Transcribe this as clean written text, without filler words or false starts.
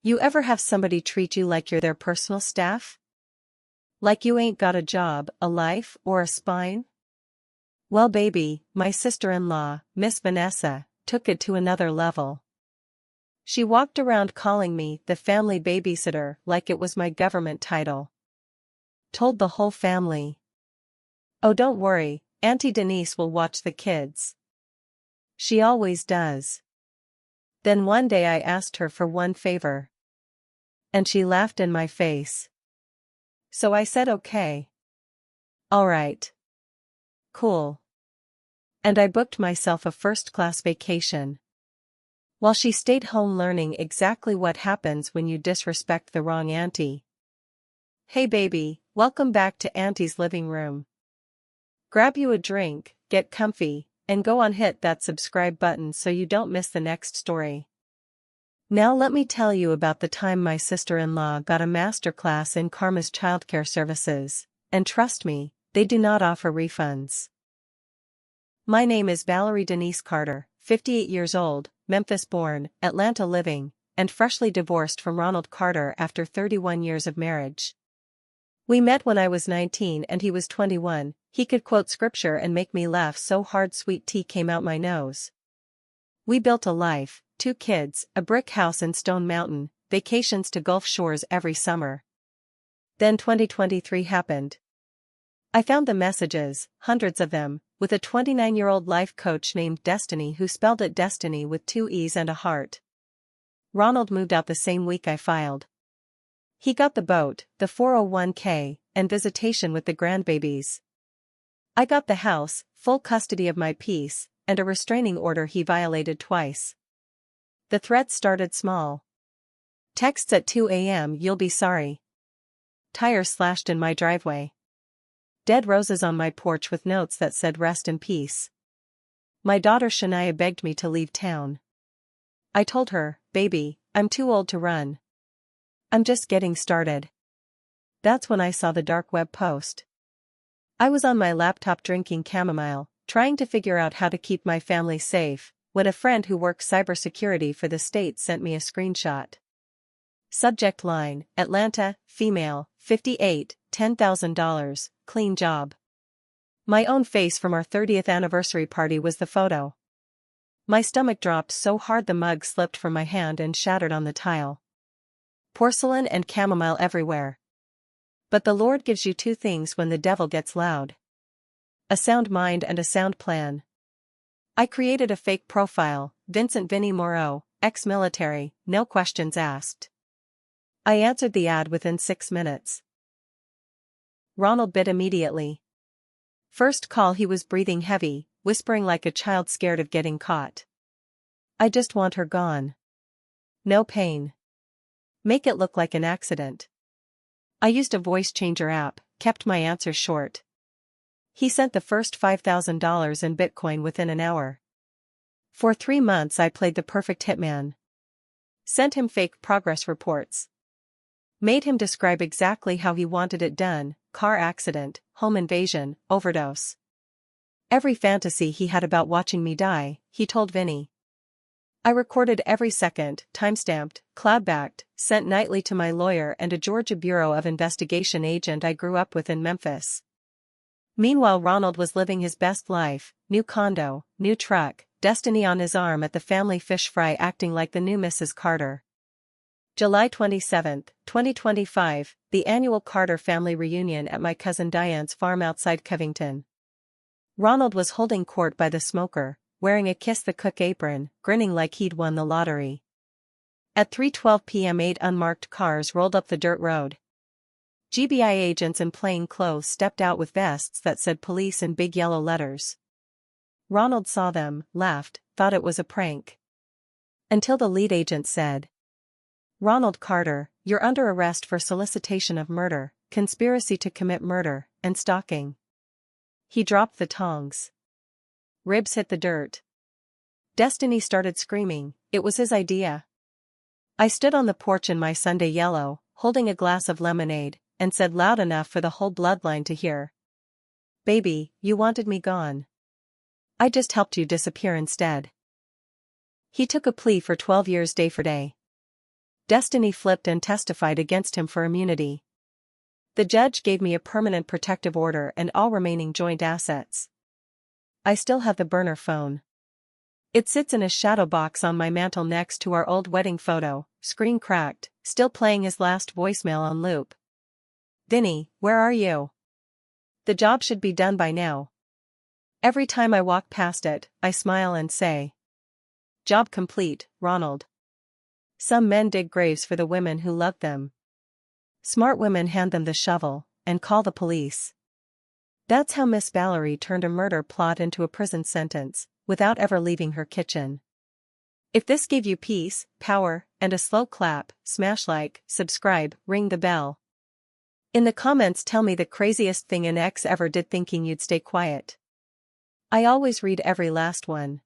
You ever have somebody treat you like you're their personal staff? Like you ain't got a job, a life, or a spine? Well baby, my sister-in-law, Miss Vanessa, took it to another level. She walked around calling me the family babysitter like it was my government title. Told the whole family. Oh don't worry, Auntie Denise will watch the kids. She always does. Then one day I asked her for one favor. And she laughed in my face. So I said okay. Alright. Cool. And I booked myself a first-class vacation. While she stayed home learning exactly what happens when you disrespect the wrong auntie. Hey baby, welcome back to Auntie's living room. Grab you a drink, get comfy, and go on hit that subscribe button so you don't miss the next story. Now let me tell you about the time my sister-in-law got a masterclass in Karma's childcare services, and trust me, they do not offer refunds. My name is Valerie Denise Carter, 58 years old, Memphis-born, Atlanta living, and freshly divorced from Ronald Carter after 31 years of marriage. We met when I was 19 and he was 21, he could quote scripture and make me laugh so hard sweet tea came out my nose. We built a life, 2 kids, a brick house in Stone Mountain, vacations to Gulf Shores every summer. Then 2023 happened. I found the messages, hundreds of them, with a 29-year-old life coach named Destiny who spelled it Destiny with 2 E's and a heart. Ronald moved out the same week I filed. He got the boat, the 401k, and visitation with the grandbabies. I got the house, full custody of my piece, and a restraining order he violated twice. The threats started small. Texts at 2 a.m. "You'll be sorry." Tires slashed in my driveway. Dead roses on my porch with notes that said rest in peace. My daughter Shania begged me to leave town. I told her, baby, I'm too old to run. I'm just getting started. That's when I saw the dark web post. I was on my laptop drinking chamomile, trying to figure out how to keep my family safe, when a friend who works cybersecurity for the state sent me a screenshot. Subject line, Atlanta, female, 58, $10,000, clean job. My own face from our 30th anniversary party was the photo. My stomach dropped so hard the mug slipped from my hand and shattered on the tile. Porcelain and chamomile everywhere. But the Lord gives you 2 things when the devil gets loud. A sound mind and a sound plan. I created a fake profile, Vincent Vinnie Moreau, ex-military, no questions asked. I answered the ad within 6 minutes. Ronald bit immediately. First call he was breathing heavy, whispering like a child scared of getting caught. I just want her gone. No pain. Make it look like an accident. I used a voice changer app, kept my answers short. He sent the first $5,000 in Bitcoin within an hour. For 3 months I played the perfect hitman. Sent him fake progress reports. Made him describe exactly how he wanted it done, car accident, home invasion, overdose. Every fantasy he had about watching me die, he told Vinny. I recorded every second, timestamped, cloud-backed, sent nightly to my lawyer and a Georgia Bureau of Investigation agent I grew up with in Memphis. Meanwhile Ronald was living his best life, new condo, new truck, Destiny on his arm at the family fish fry acting like the new Mrs. Carter. July 27, 2025, the annual Carter family reunion at my cousin Diane's farm outside Covington. Ronald was holding court by the smoker, wearing a Kiss the Cook apron, grinning like he'd won the lottery. At 3:12 p.m. 8 unmarked cars rolled up the dirt road. GBI agents in plain clothes stepped out with vests that said police in big yellow letters. Ronald saw them, laughed, thought it was a prank. Until the lead agent said, "Ronald Carter, you're under arrest for solicitation of murder, conspiracy to commit murder, and stalking." He dropped the tongs. Ribs hit the dirt. Destiny started screaming, it was his idea. I stood on the porch in my Sunday yellow, holding a glass of lemonade, and said loud enough for the whole bloodline to hear. "Baby, you wanted me gone. I just helped you disappear instead." He took a plea for 12 years day for day. Destiny flipped and testified against him for immunity. The judge gave me a permanent protective order and all remaining joint assets. I still have the burner phone. It sits in a shadow box on my mantel next to our old wedding photo, screen cracked, still playing his last voicemail on loop. Vinny, where are you? The job should be done by now. Every time I walk past it, I smile and say, job complete, Ronald. Some men dig graves for the women who love them. Smart women hand them the shovel and call the police. That's how Miss Valerie turned a murder plot into a prison sentence, without ever leaving her kitchen. If this gave you peace, power, and a slow clap, smash like, subscribe, ring the bell. In the comments tell me the craziest thing an ex ever did thinking you'd stay quiet. I always read every last one.